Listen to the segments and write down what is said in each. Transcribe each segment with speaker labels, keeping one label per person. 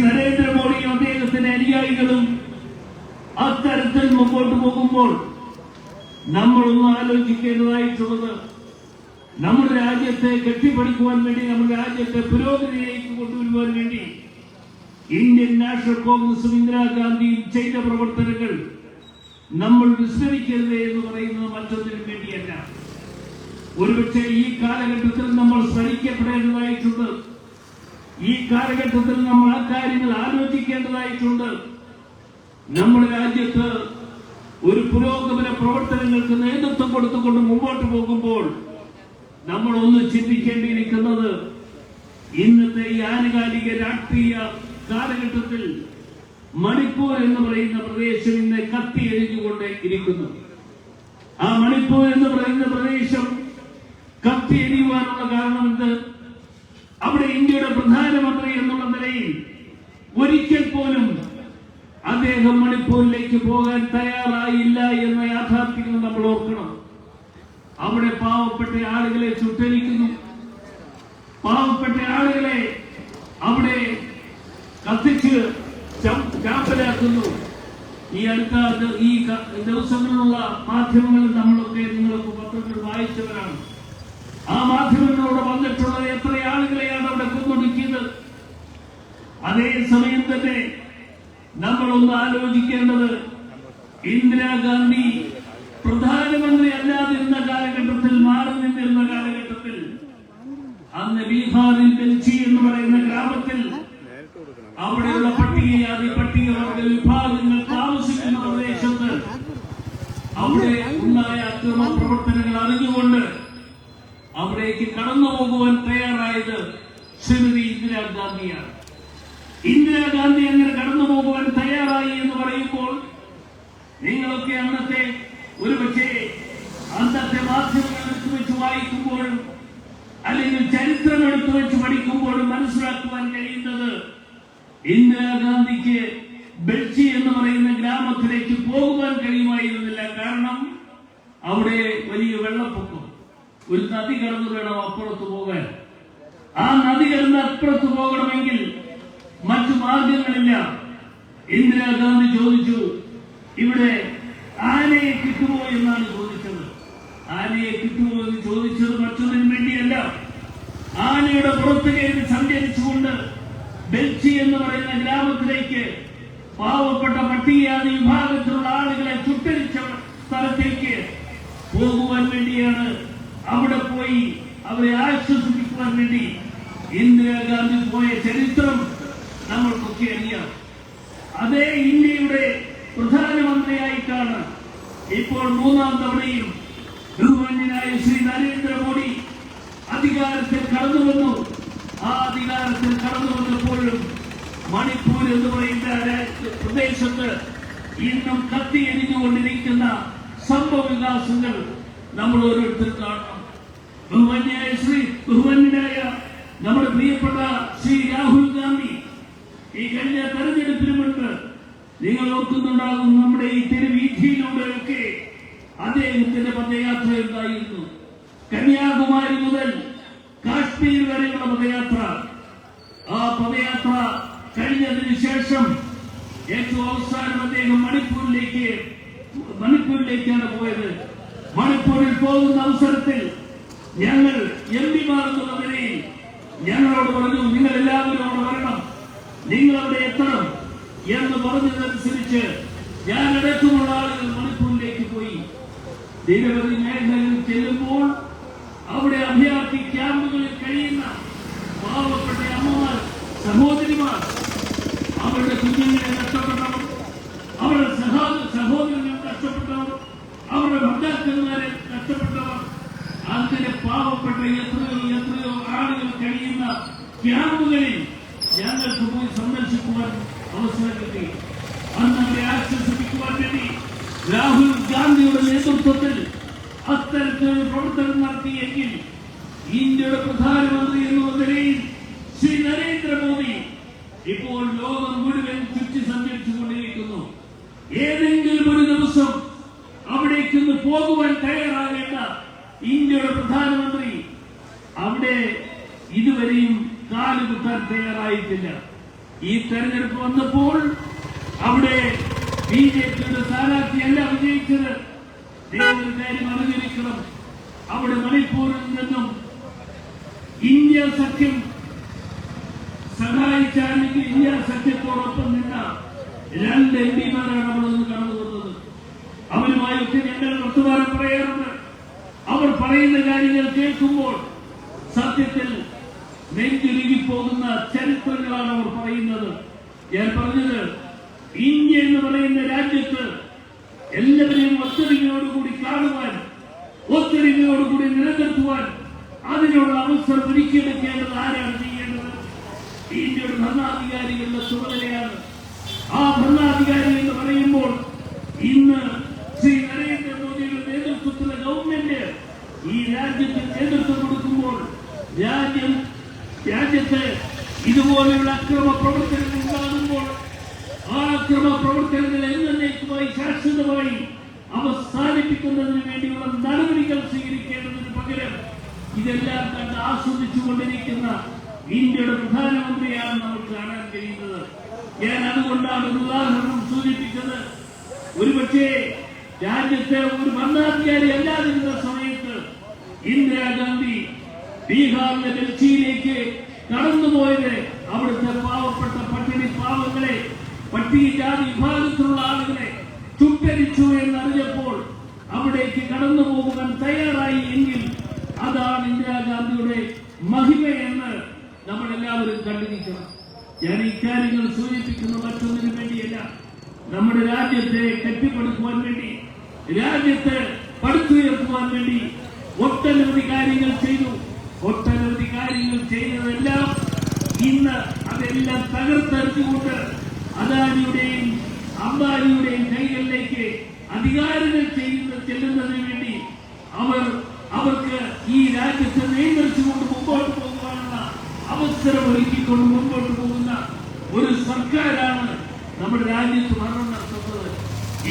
Speaker 1: നരേന്ദ്രമോദിയും അദ്ദേഹത്തിന്റെ അനുയായികളും അത്തരത്തിൽ മുമ്പോട്ട് പോകുമ്പോൾ നമ്മളൊന്ന് ആലോചിക്കേണ്ടതായിട്ടുള്ളത്, നമ്മുടെ രാജ്യത്തെ കെട്ടിപ്പടുക്കുവാൻ വേണ്ടി, നമ്മുടെ രാജ്യത്തെ പുരോഗതിയിലേക്ക് കൊണ്ടുവരുവാൻ വേണ്ടി ഇന്ത്യൻ നാഷണൽ കോൺഗ്രസും ഇന്ദിരാഗാന്ധിയും ചെയ്ത പ്രവർത്തനങ്ങൾ നമ്മൾ വിസ്മരിക്കരുത് എന്ന് പറയുന്നത് മറ്റൊന്നിനും വേണ്ടിയല്ല. ഒരുപക്ഷെ ഈ കാലഘട്ടത്തിൽ നമ്മൾ സ്മരിക്കപ്പെടേണ്ടതായിട്ടുണ്ട്. ഈ കാലഘട്ടത്തിൽ നമ്മൾ ആ കാര്യങ്ങൾ ആലോചിക്കേണ്ടതായിട്ടുണ്ട്. നമ്മുടെ രാജ്യത്ത് ഒരു പുരോഗമന പ്രവർത്തനങ്ങൾക്ക് നേതൃത്വം കൊടുത്തുകൊണ്ട് മുമ്പോട്ട് പോകുമ്പോൾ നമ്മൾ ഒന്ന് ചിന്തിക്കേണ്ടിയിരിക്കുന്നത്, ഇന്നത്തെ ഈ ആനുകാലിക രാഷ്ട്രീയ കാലഘട്ടത്തിൽ മണിപ്പൂർ എന്ന് പറയുന്ന പ്രദേശം ഇന്ന് കത്തി എരിഞ്ഞുകൊണ്ട് ഇരിക്കുന്നു. ആ മണിപ്പൂർ എന്ന് പറയുന്ന പ്രദേശം കത്തി എരിയുവാനുള്ള കാരണം എന്ത്? അവിടെ ഇന്ത്യയുടെ പ്രധാനമന്ത്രി എന്നുള്ള നിലയിൽ ഒരിക്കൽ പോലും അദ്ദേഹം മണിപ്പൂരിലേക്ക് പോകാൻ തയ്യാറായില്ല എന്ന യാഥാർത്ഥ്യം നമ്മൾ ഓർക്കണം. അവിടെ പാവപ്പെട്ട ആളുകളെ ചുട്ടരിക്കുന്നു, പാവപ്പെട്ട ആളുകളെ അവിടെ കത്തിച്ച് ചാപ്പലാക്കുന്നു. ഈ അടുത്ത ഈ ദിവസങ്ങളിലുള്ള മാധ്യമങ്ങളിൽ നമ്മളൊക്കെ നിങ്ങൾക്ക് പത്രത്തിൽ വായിച്ചവരാണ്. ആ മാധ്യമങ്ങളിലൂടെ വന്നിട്ടുള്ള എത്ര ആളുകളെയാണ് അവിടെ കൊന്നൊടുക്കിയത്. അതേസമയം തന്നെ നമ്മളൊന്ന് ആലോചിക്കേണ്ടത്, ഇന്ദിരാഗാന്ധി പ്രധാനമന്ത്രി അല്ലാതിരുന്ന കാലഘട്ടത്തിൽ, മാറി നിന്നിരുന്ന കാലഘട്ടത്തിൽ, അന്ന് ബീഹാറിൽ ബെൽച്ചി എന്ന് പറയുന്ന ഗ്രാമത്തിൽ അവിടെയുള്ള പട്ടികവർഗ വിഭാഗങ്ങൾ താമസിക്കുന്ന പ്രദേശത്ത് അവിടെ ഉണ്ടായ അക്രമ പ്രവർത്തനങ്ങൾ അറിഞ്ഞുകൊണ്ട് അവിടേക്ക് കടന്നു പോകുവാൻ തയ്യാറായത് ശ്രീമതി ഇന്ദിരാഗാന്ധിയാണ്. ഇന്ദിരാഗാന്ധി അങ്ങനെ കടന്നു പോകുവാൻ തയ്യാറായി എന്ന് പറയുമ്പോൾ നിങ്ങളൊക്കെ അന്നത്തെ ഒരുപക്ഷെ അന്നത്തെ മാധ്യമങ്ങൾ എടുത്തു വെച്ച് വായിക്കുമ്പോഴും അല്ലെങ്കിൽ ചരിത്രം എടുത്തു വെച്ച് പഠിക്കുമ്പോഴും മനസ്സിലാക്കുവാൻ കഴിയുന്നത്, ഇന്ദിരാഗാന്ധിക്ക് ബെൽച്ചി എന്ന് പറയുന്ന ഗ്രാമത്തിലേക്ക് പോകുവാൻ കഴിയുമായിരുന്നില്ല. കാരണം അവിടെ വലിയ വെള്ളപ്പൊക്കം, ഒരു നദി കടന്നു വേണം അപ്പുറത്ത് പോകാൻ. ആ നദി കടന്ന് അപ്പുറത്ത് പോകണമെങ്കിൽ മറ്റു മാർഗങ്ങളില്ല. ഇന്ദിരാഗാന്ധി ചോദിച്ചു, ഇവിടെ ആനയെ കിട്ടുമോ എന്നാണ് ചോദിച്ചത്. ആനയെ കിട്ടുമോ എന്ന് ചോദിച്ചത് മറ്റൊന്നിനു വേണ്ടിയല്ല, ആനയുടെ പുറത്ത് കയറി സഞ്ചരിച്ചുകൊണ്ട് ബെൽച്ചി എന്ന് പറയുന്ന ഗ്രാമത്തിലേക്ക് പാവപ്പെട്ട പട്ടികജാതി വിഭാഗത്തിലുള്ള ആളുകളെ ചുട്ടരിച്ച സ്ഥലത്തേക്ക് പോകുവാൻ വേണ്ടിയാണ്. അവിടെ പോയി അവരെ ആശ്വസിപ്പിക്കുവാൻ വേണ്ടി ഇന്ദിരാഗാന്ധി പോയ ചരിത്രം നമ്മൾക്കൊക്കെ അറിയാം. അതേ ഇന്ത്യയുടെ പ്രധാനമന്ത്രിയായിട്ടാണ് ഇപ്പോൾ മൂന്നാം തവണയും ബഹുമാന്യനായ ശ്രീ നരേന്ദ്രമോദി അധികാരത്തിൽ കടന്നു വന്നു. ആ അധികാരത്തിൽ കടന്നു വന്നപ്പോഴും മണിപ്പൂർ എന്ന് പറയുന്ന പ്രദേശത്ത് ഇന്നും കത്തി എരിഞ്ഞുകൊണ്ടിരിക്കുന്ന സംഭവ വികാസങ്ങൾ നമ്മൾ ഓരോരുത്തർ കാണണം. ബഹുമാന്യനായ നമ്മുടെ പ്രിയപ്പെട്ട ശ്രീ രാഹുൽ ഗാന്ധി ഈ കഴിഞ്ഞ തെരഞ്ഞെടുപ്പിന് മുൻപ് നിങ്ങൾ ഓർക്കുന്നുണ്ടാകും, നമ്മുടെ ഈ തെരുവീഥിയിലൂടെയൊക്കെ അദ്ദേഹത്തിന്റെ പദയാത്ര ഉണ്ടായിരുന്നു. കന്യാകുമാരി മുതൽ കാശ്മീർ വരെയുള്ള പദയാത്ര. ആ പദയാത്ര കഴിഞ്ഞതിന് ശേഷം ഏറ്റവും അവസാനം അദ്ദേഹം മണിപ്പൂരിലേക്കാണ് പോയത്. മണിപ്പൂരിൽ പോകുന്ന അവസരത്തിൽ ഞങ്ങൾ എംപിമാർ എന്നുള്ള നിലയിൽ ഞങ്ങളോട് പറഞ്ഞു, നിങ്ങൾ എല്ലാവരും അവിടെ വരണം, നിങ്ങൾ അവിടെ എത്തണം എന്ന് പറഞ്ഞതനുസരിച്ച് ഞാൻ അടക്കമുള്ള ആളുകൾ മണിപ്പൂരിലേക്ക് പോയി. നിരവധി മേഖലകളിൽ ചെല്ലുമ്പോൾ അവിടെ അഭയാർത്ഥി ക്യാമ്പുകളിൽ കഴിയുന്ന പാവപ്പെട്ട അമ്മമാർ, സഹോദരിമാർ, അവരുടെ കുഞ്ഞുങ്ങളെ നഷ്ടപ്പെട്ടവർ, അവരുടെ സഹോദരങ്ങൾ നഷ്ടപ്പെട്ടവർ, അവരുടെ ഭർത്താക്കന്മാരെ നഷ്ടപ്പെട്ടവർ, അങ്ങനെ പാവപ്പെട്ട എത്രയോ ആളുകൾ കഴിയുന്ന ക്യാമ്പുകളിൽ ഞങ്ങൾക്ക് പോയി സന്ദർശിക്കുവാൻ അവസരം കിട്ടി. അന്ന് അവരെ ആശ്വസിപ്പിക്കുവാൻ വേണ്ടി രാഹുൽ ഗാന്ധിയുടെ നേതൃത്വത്തിൽ അത്തരത്തിലൊരു പ്രവർത്തനം നടത്തിയെങ്കിൽ ഇന്ത്യയുടെ പ്രധാനമന്ത്രി എന്നുള്ള നിലയിൽ ശ്രീ നരേന്ദ്രമോദി ഇപ്പോൾ ലോകം മുഴുവൻ ചുറ്റി സഞ്ചരിച്ചുകൊണ്ടിരിക്കുന്നു. ഏതെങ്കിലും ഒരു ദിവസം അവിടേക്കൊന്ന് പോകുവാൻ തയ്യാറാകേണ്ട ഇന്ത്യയുടെ പ്രധാനമന്ത്രി അവിടെ ഇതുവരെയും കാലുകുത്താൻ തയ്യാറായിട്ടില്ല. ഈ തെരഞ്ഞെടുപ്പ് വന്നപ്പോൾ അവിടെ ബിജെപിയുടെ സ്ഥാനാർത്ഥിയല്ല വിജയിച്ചത്. ഒരു കാര്യം അറിഞ്ഞിരിക്കണം, അവിടെ മണിപ്പൂരിൽ നിന്നും ഇന്ത്യ സഖ്യം സഹായിച്ചാണെങ്കിൽ ഇന്ത്യ സഖ്യത്തോടൊപ്പം നിന്ന 2 എംപിമാരാണ് അവിടെ നിന്ന് കടന്നു വന്നത്. അവരുമായൊക്കെ ഞങ്ങൾ വർത്തമാനം പറയാറുണ്ട്. അവർ പറയുന്ന കാര്യങ്ങൾ കേൾക്കുമ്പോൾ സത്യത്തിൽ നെഞ്ചുരുകി പോകുന്ന ചരിത്രങ്ങളാണ് അവർ പറയുന്നത്. ഞാൻ പറഞ്ഞത്, ഇന്ത്യ എന്ന് പറയുന്ന രാജ്യത്ത് എല്ലാവരെയും ഒത്തൊരുമയോടുകൂടി കാണുവാൻ, ഒത്തൊരുമയോടുകൂടി നിലനിർത്തുവാൻ അതിനുള്ള അവസരം ഒരുക്കിയെടുക്കേണ്ടത് ആരാണ് ചെയ്യേണ്ടത്? ഇന്ത്യയുടെ ഭരണാധികാരികളുടെ ചുമതലയാണ്. ആ ഭരണാധികാരി എന്ന് പറയുമ്പോൾ ഇന്ന് ശ്രീ നരേന്ദ്രമോദിയുടെ നേതൃത്വത്തിലുള്ള ഗവൺമെന്റ് ഈ രാജ്യത്തിന് നേതൃത്വം കൊടുക്കുമ്പോൾ രാജ്യത്ത് ഇതുപോലെയുള്ള അക്രമ പ്രവർത്തനങ്ങൾ ഉണ്ടാകുമ്പോൾ ആ അക്രമ പ്രവർത്തനങ്ങൾ എന്നേക്കുമായി ശാശ്വതമായി അവസാനിപ്പിക്കുന്നതിന് വേണ്ടിയുള്ള നടപടികൾ സ്വീകരിക്കേണ്ടതിന് പകരം ഇതെല്ലാം കണ്ട് ആസ്വദിച്ചുകൊണ്ടിരിക്കുന്ന ഇന്ത്യയുടെ പ്രധാനമന്ത്രിയാണ് നമുക്ക് കാണാൻ കഴിയുന്നത്. ഞാൻ അതുകൊണ്ടാണ് ഒരു ഉദാഹരണം സൂചിപ്പിച്ചത്. ഒരുപക്ഷേ രാജ്യത്തെ ഒരു ഭരണാധികാരി അല്ലാതിരുന്ന സമയത്ത് ഇന്ദിരാഗാന്ധി ബീഹാറിലെ ഡൽഹിയിലേക്ക് കടന്നുപോയത് അവിടുത്തെ പാവപ്പെട്ട പട്ടിണി പാവങ്ങളെ, പട്ടികജാതി വിഭാഗത്തിലുള്ള ആളുകളെ ചുട്ടരിച്ചു എന്നറിഞ്ഞപ്പോൾ അവിടേക്ക് കടന്നു പോകുവാൻ തയ്യാറായി എങ്കിൽ അതാണ് ഇന്ദിരാഗാന്ധിയുടെ മഹിമയെന്ന് നമ്മളെല്ലാവരും കണ്ടിരിക്കണം. ഞാൻ ഇക്കാര്യങ്ങൾ സൂചിപ്പിക്കുന്ന മറ്റൊന്നിനു വേണ്ടിയല്ല, നമ്മുടെ രാജ്യത്തെ കെട്ടിപ്പടുക്കുവാൻ വേണ്ടി, രാജ്യത്തെ പടുത്തുയർത്തുവാൻ വേണ്ടി ഒട്ടനവധി കാര്യങ്ങൾ ചെയ്തു. ഒട്ടനവധി കാര്യങ്ങൾ ചെയ്തതെല്ലാം ഇന്ന് അതെല്ലാം തകർത്തെറിഞ്ഞുകൊണ്ട് അദാനിയുടെയും അംബാനിയുടെയും കൈകളിലേക്ക് അധികാരങ്ങൾ ചെല്ലുന്നതിന് വേണ്ടി അവർക്ക് ഈ രാജ്യത്തെ നിയന്ത്രിച്ചുകൊണ്ട് മുമ്പോട്ട് പോകുവാനുള്ള അവസരം ഒരുക്കിക്കൊണ്ട് മുമ്പോട്ട് പോകുന്ന ഒരു സർക്കാരാണ് നമ്മുടെ രാജ്യത്ത് ഭരണം നടത്തുന്നത്.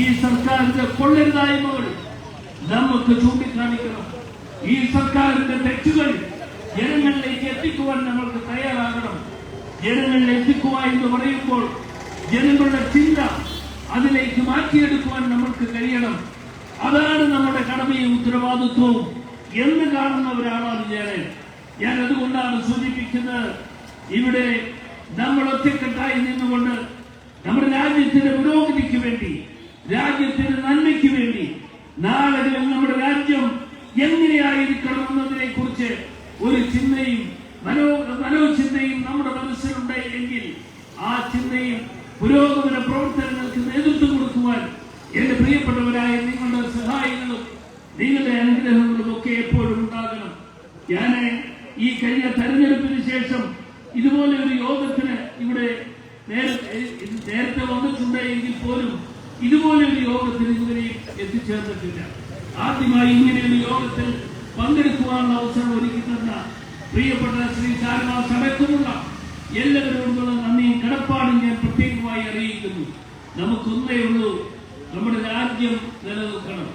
Speaker 1: ഈ സർക്കാരിന്റെ കൊള്ളരുതായ്മകൾ നമുക്ക് ചൂണ്ടിക്കാണിക്കണം. ഈ സർക്കാരിന്റെ തെറ്റുകൾ ജനങ്ങളിലേക്ക് എത്തിക്കുവാൻ നമ്മൾക്ക് തയ്യാറാകണം. ജനങ്ങളിൽ എത്തിക്കുക എന്ന് പറയുമ്പോൾ ജനങ്ങളുടെ ചിന്ത അതിലേക്ക് മാറ്റിയെടുക്കുവാൻ നമ്മൾക്ക് കഴിയണം. അതാണ് നമ്മുടെ കടമയും ഉത്തരവാദിത്വവും എന്ന് കാണുന്നവരാണ് ഞാൻ അതുകൊണ്ടാണ് സൂചിപ്പിക്കുന്നത്. ഇവിടെ നമ്മൾ ഒറ്റക്കെട്ടായി നിന്നുകൊണ്ട് നമ്മുടെ രാജ്യത്തിന്റെ പുരോഗതിക്ക് വേണ്ടി, രാജ്യത്തിന്റെ നന്മയ്ക്ക് വേണ്ടി, നാളുകളിൽ നമ്മുടെ രാജ്യം എങ്ങനെയായിരിക്കണം എന്നതിനെ കുറിച്ച് ഒരു ചിന്തയും മനോചിന്തയും നമ്മുടെ മനസ്സിലുണ്ടെങ്കിൽ ആ ചിന്തയും പുരോഗമന പ്രവർത്തനങ്ങൾക്ക് നേതൃത്വം കൊടുക്കുവാൻ എന്റെ പ്രിയപ്പെട്ടവരായ നിങ്ങളുടെ സഹായങ്ങളും നിങ്ങളുടെ അനുഗ്രഹങ്ങളും ഒക്കെ എപ്പോഴും ഉണ്ടാകണം. ഞാൻ ഈ കഴിഞ്ഞ തെരഞ്ഞെടുപ്പിന് ശേഷം ഇതുപോലെ ഒരു യോഗത്തിന് ഇവിടെ നേരത്തെ വന്നിട്ടുണ്ട് എങ്കിൽ പോലും ഇതുപോലെ ഒരു യോഗത്തിന് ഇതുവരെയും എത്തിച്ചേർന്നിട്ടില്ല. ആദ്യമായി ഇങ്ങനെയൊരു യോഗത്തിൽ പങ്കെടുക്കുവാനുള്ള അവസരം ഒരുക്കി തന്ന പ്രിയപ്പെട്ട ശ്രീ ശാരദാസ് അടക്കമുള്ള എല്ലാവരോടുമുള്ള നന്ദിയും കടപ്പാടും ഞാൻ പ്രത്യേകമായി അറിയിക്കുന്നു. നമുക്കൊന്നേ ഉള്ളൂ, നമ്മുടെ രാജ്യം നിലനിൽക്കണം,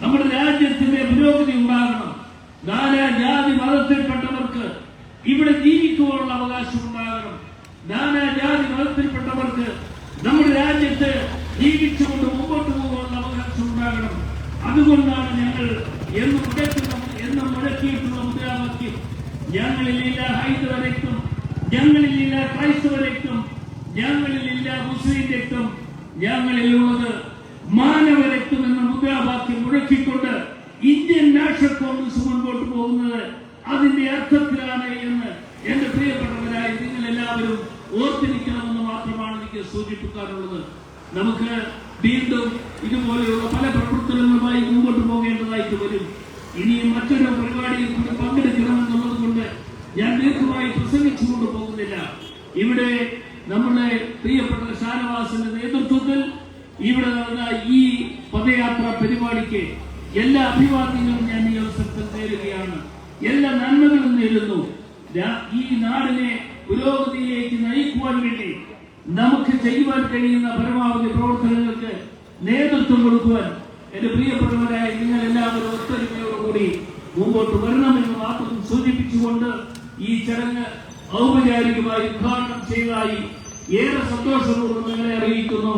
Speaker 1: നമ്മുടെ രാജ്യത്തിന്റെ പുരോഗതി ഉണ്ടാകണം. നാനാജാതി മതത്തിൽപ്പെട്ടവർക്ക് ഇവിടെ ജീവിക്കുവാനുള്ള അവകാശം ഉണ്ടാകണം. നാനാജാതി മതത്തിൽപ്പെട്ടവർക്ക് നമ്മുടെ രാജ്യത്ത് ജീവിച്ചുകൊണ്ട് മുമ്പോട്ട് പോകാനുള്ള അവകാശം ഉണ്ടാകണം. അതുകൊണ്ടാണ് ഞങ്ങൾ എന്നും മുഴക്കിയിട്ടുള്ള മുദ്രാവാക്യം, ഞങ്ങളിലില്ല ഹൈന്ദവ രക്തം, ഞങ്ങളിലില്ല ക്രൈസ്തവ രക്തം, ഞങ്ങളിലില്ല മുസ്ലിം രക്തം, ഞങ്ങളിലുള്ളത് മാനവ രക്തം എന്ന മുദ്രാവാക്യം മുഴക്കിക്കൊണ്ട് ഇന്ത്യൻ നാഷണൽ കോൺഗ്രസ് മുൻപോട്ട് പോകുന്നത് അതിന്റെ അർത്ഥത്തിലാണ് എന്ന് എന്റെ പ്രിയപ്പെട്ടവരായി നിങ്ങൾ എല്ലാവരും ഓർത്തിരിക്കണമെന്ന് മാത്രമാണ് എനിക്ക് സൂചിപ്പിക്കാനുള്ളത്. നമുക്ക് വീണ്ടും ഇതുപോലെയുള്ള പല പ്രവർത്തനങ്ങളുമായി മുമ്പോട്ട് പോകേണ്ടതായിട്ട് വരും. ഇനിയും മറ്റൊരു പരിപാടിയിൽ കൂടി പങ്കെടുക്കണമെന്നുള്ളത് കൊണ്ട് ഞാൻ ദീർഘമായി പ്രസംഗിച്ചുകൊണ്ട് പോകുന്നില്ല. ഇവിടെ നമ്മുടെ പ്രിയപ്പെട്ട ഷാനവാസിന്റെ നേതൃത്വത്തിൽ ഇവിടെ നടന്ന ഈ പദയാത്ര പരിപാടിക്ക് എല്ലാ അഭിവാദ്യങ്ങളും ഞാൻ ഈ അവസരത്തിൽ നേരുകയാണ്. എല്ലാ നന്മകളും നേരുന്നു. ഈ നാടിനെ പുരോഗതിയിലേക്ക് നയിക്കുവാൻ വേണ്ടി നമുക്ക് ചെയ്യുവാൻ കഴിയുന്ന പരമാവധി പ്രവർത്തനങ്ങൾക്ക് നേതൃത്വം കൊടുക്കുവാൻ എന്റെ പ്രിയപ്പെട്ടവരായ നിങ്ങൾ എല്ലാവരും ഒത്തൊരുമയോടുകൂടി മുമ്പോട്ട് വരണമെന്ന് മാത്രം സൂചിപ്പിച്ചുകൊണ്ട് ഈ ചടങ്ങ് ഔപചാരികമായി ഉദ്ഘാടനം ചെയ്തതായി ഏറെ സന്തോഷപൂർവ്വം നിങ്ങളെ അറിയിക്കുന്നു.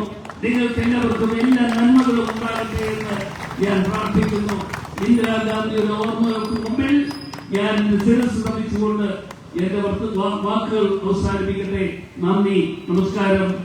Speaker 1: നിങ്ങൾക്ക് എല്ലാവർക്കും എല്ലാ നന്മകളും ഉണ്ടാകട്ടെ എന്ന് ഞാൻ പ്രാർത്ഥിക്കുന്നു. ഇന്ദിരാഗാന്ധിയുടെ ഓർമ്മകൾക്ക് മുമ്പിൽ ഞാൻ ശിരസ് നമിച്ചുകൊണ്ട് എന്റെ വാക്കുകൾ അവസാനിപ്പിക്കട്ടെ. നന്ദി, നമസ്കാരം.